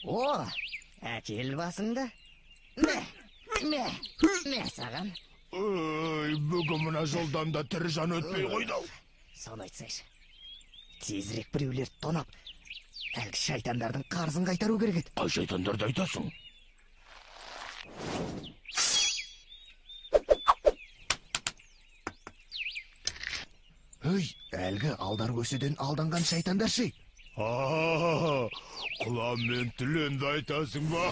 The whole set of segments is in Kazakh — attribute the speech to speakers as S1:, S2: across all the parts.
S1: О, әкел басыңды. Мә саған.
S2: Бүгін мына жолдан да тірі жан өтпей қойды.
S1: Соны айтсайшы. Тезірек біреулерді тонап, әлгі шайтандардың қарызын қайтару керек еді.
S2: Қай шайтандарды айтасың?
S1: Әлгі алдар көседен алданған шайтандар ше.
S2: Құлан мен түленді айтасың ба?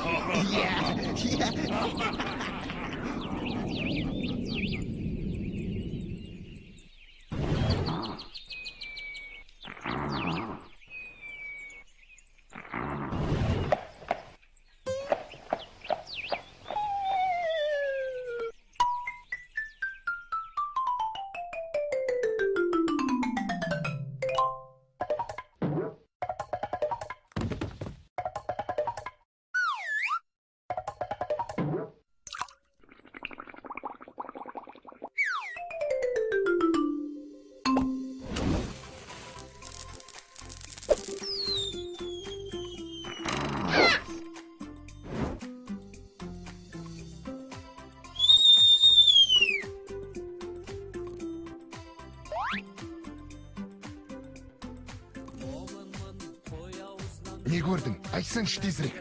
S3: Не көрдің? Айтсаңшы тезірек.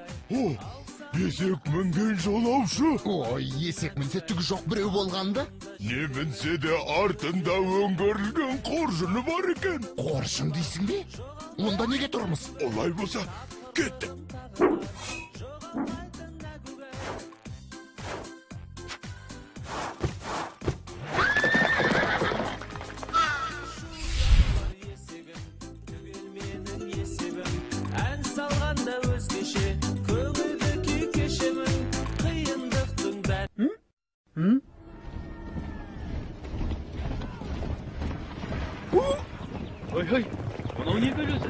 S2: Есек мінген жолаушы.
S3: Ой, есек мінсе түгі жоқ біреу болғанды?
S2: Не мінсе де артында өңгерілген қоржыны бар екен.
S3: Қоржын дейсің бе? Онда неге тұрмыз?
S2: Олай болса, кеттік.
S4: Ой, мынау не бөлөзі?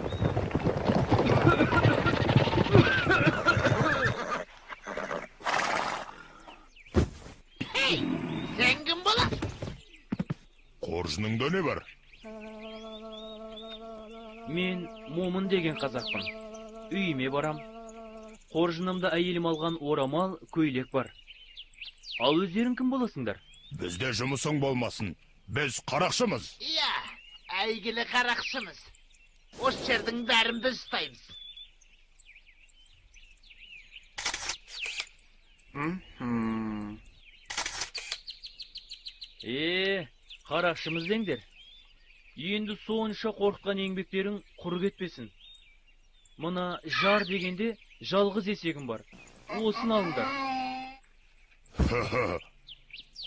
S1: Сен кім боласың?
S2: Қоржыныңда не бар?
S4: Мен Момын деген қазақпын. Үйіме барам. Қоржынымда әйелім алған орамал, көйлек бар. Ал өздерің кім боласыңдар?
S2: Бізде жұмысың болмасын. Біз қарақшымыз.
S5: Иә, әйгілі қарақшымыз. Осы жердің бәрін біз ұстаймыз.
S4: Қарақшымыз деңдер. Енді сонша қорққан еңбектерің құр кетпесін. Мына жар дегенде жалғыз есегім бар. Осын алыңдар.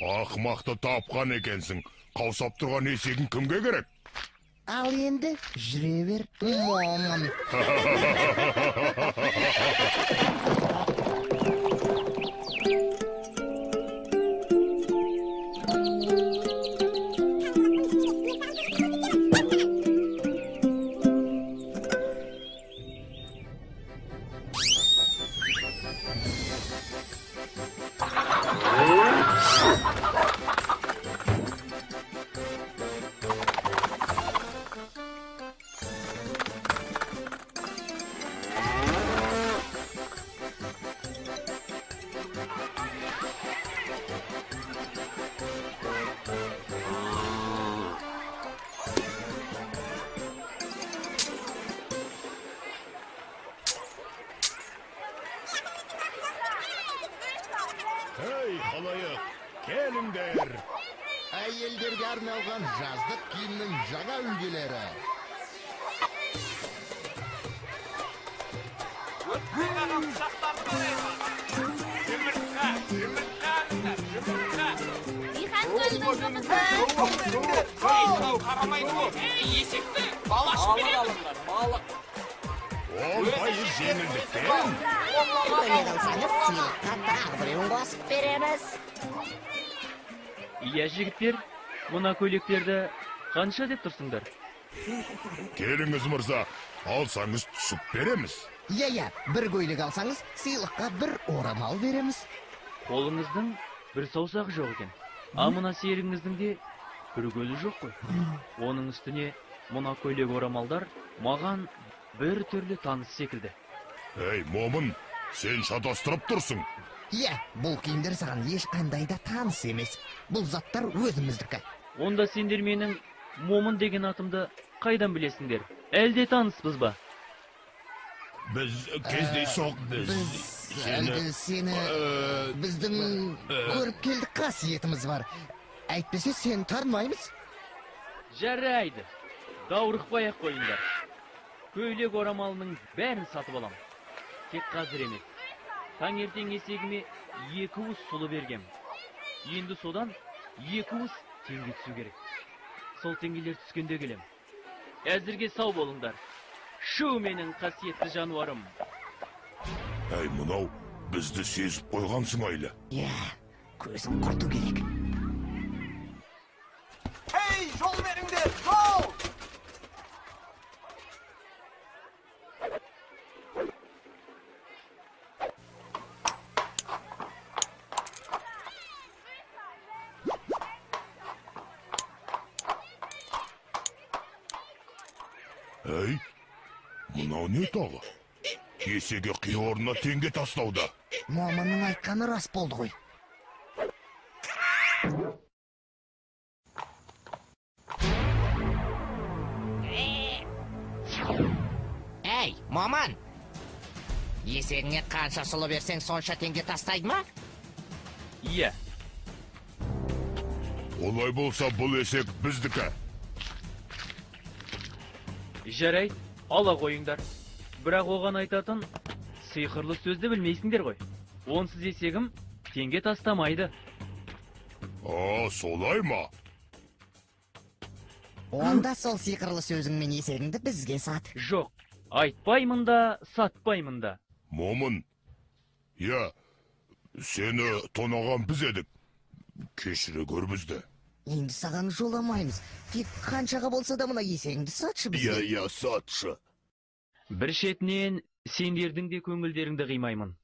S2: Ақмақты тапқан екенсің. Қаусап тұрған есегің кімге керек?
S1: Ал енді жүре бер, Момын.
S2: Ей, халайық, келіңдер.
S3: Әйелдерге арналған жаздық киімнің жаңа үлгілері.
S5: Есекті балашып береміз.
S2: Ол пайыз жеңілдікпен.
S1: Көне қалсаңыз, сыйлыққа тағы біреуін қосып береміз.
S4: Иә, жігіттер, мына көйлектерді қанша деп тұрсыңдар?
S2: Келіңіз мырза, алсаңыз түсіп береміз.
S1: Иә, бір көйлек алсаңыз, сыйлыққа бір орамал береміз.
S4: Қолыңыздың бір саусағы жоқ екен. А мына серігіңіздің де бір көзі жоқ қой. Оның үстіне мына көйлек орамалдар маған бір түрлі таныс секілді.
S2: Ей, Момын, Сен шатастырып тұрсың.
S1: Иә, бұл киімдер саған еш қандай да таныс емес. Бұл заттар өзіміздікі.
S4: Онда сендер менің Момын деген атымды қайдан білесіңдер? Әлде таныспыз ба?
S2: Біз кездейсоқ
S1: Біз әлде сені біздің көріп келдік қасиетіміз бар. Әйтпесе сен танымаймыз.
S4: Жарайды. Даурықпай-ақ қойыңдар. Көйлек орамалының бәрін сатып алам. Тек қазір емес. Таңертең есегіме 2 уыс сұлы бергем. Енді содан 2 уыс теңге түсу керек. Сол теңгелер түскенде келем. Әзірге сау болыңдар. Шу менің қасиетті жануарым.
S2: Әй, мынау, бізді сезіп қойғансың айлы.
S1: Иә, көзін құрту керек.
S6: Hey, жол беріңдер, жол!
S2: Әй, мынау не тағы? Есеге қиорына теңге тастауда.
S1: Момынның айтқаны рас болды ғой.
S7: Әй, Момын! Есегіңе қанша сұлы берсең, сонша теңге тастайды ма?
S4: Иә,
S2: Олай болса бұл есек біздікі.
S4: жарайды, ала қойыңдар. Бірақ оған айтатын сиқырлы сөзді білмейсіңдер ғой. Онсыз есегім теңге тастамайды.
S2: Солай ма?
S1: Онда сол сиқырлы сөзіңмен есегіңді бізге сат.
S4: Жоқ, айтпаймын да, сатпаймын да.
S2: Момын. Я, сені тонаған біз едік. Кешіре көр бізді.
S1: Енді саған жоламаймыз. Тек қаншаға болса да мына есегіңді сатшы бізге.
S2: Я, сатшы.
S4: Бір шетінен сендердің де көңілдеріңді қимаймын.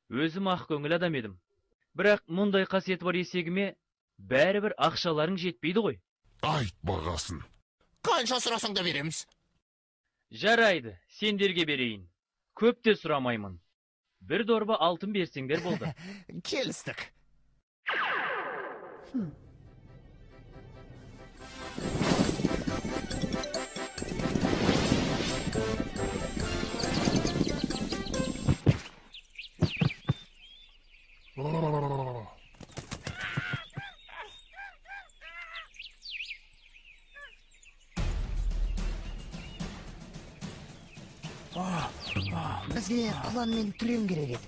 S4: Өзім ақ көңіл адам едім. Бірақ мұндай қасиет бар есегіме бәрібір ақшаларың жетпейді ғой.
S3: Айт бағасын.
S7: Қанша сұрасаң да береміз.
S4: Жарайды, сендерге берейін. Көп те сұрамаймын. Бір дорба алтын берсеңдер болды.
S1: Келістік. Бізге құлан мен түлен керек еді.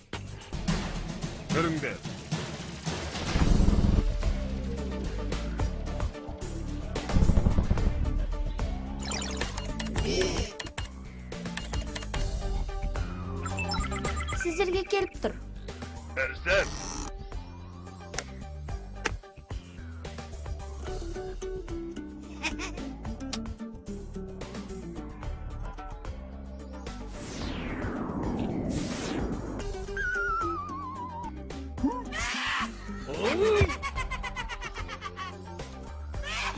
S2: Кіріңдер.
S8: Сіздерге келіп тұр.
S2: Әрсен.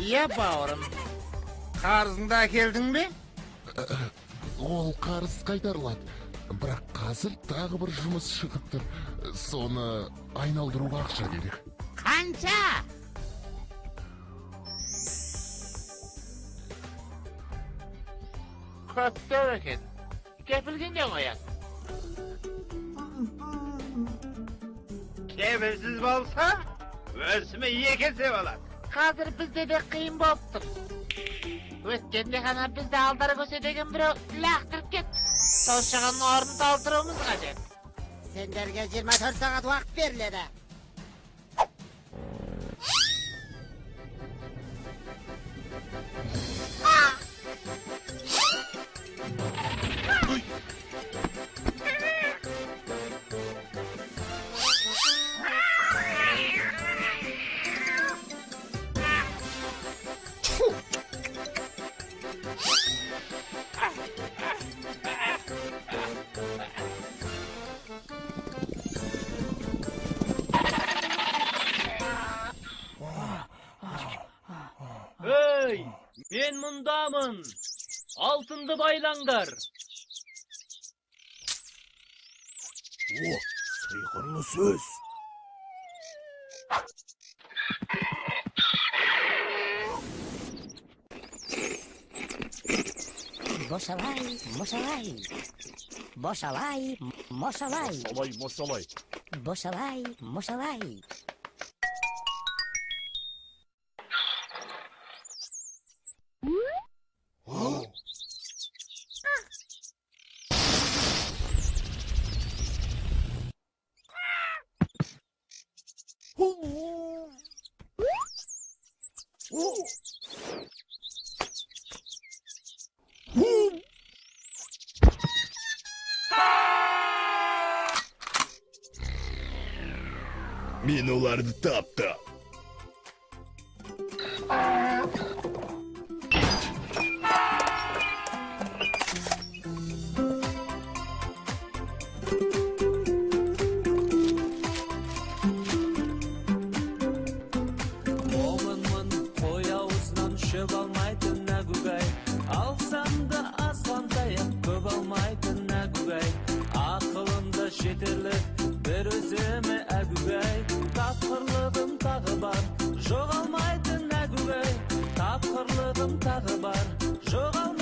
S5: Иә, бауырым. Қарызыңды әкелдің бе?
S3: Ол қарыз қайтарылады. Бірақ қазір тағы бір жұмыс шығып тұр. Соны айналдыруға ақша керек.
S5: Қанша? Көптеу екен. Кепілгенде қоясың. Кепілсіз болса, өсімі 2 есе болады. Қазір бізде де қиын болып тұр. Өткенде ғана бізді алдары көсетеген біреу лақтырып кетті. Саушаған орын толтыруымыз қажет.
S7: Сендерге 24 сағат уақыт беріледі.
S4: Ей, мен мұндамын. Алтынды байлаңдар.
S1: О, сыйқырлы сөз.
S8: Бошалай, мошалай. Бошалай, мошалай.
S6: Мошалай.
S8: Бошалай, мошалай.
S2: Мен оларды таптым.
S9: Момынмын қой аузынан шөп алмайтын әгугай, алсам да аспан таяқ көп алмайтын әгугай, ақылымда жетерлік бір өзіме әгугай, тапқырлығым тағы бар, жоғалмайтын әгугай, тапқырлығым тағы бар, жоғалмайтын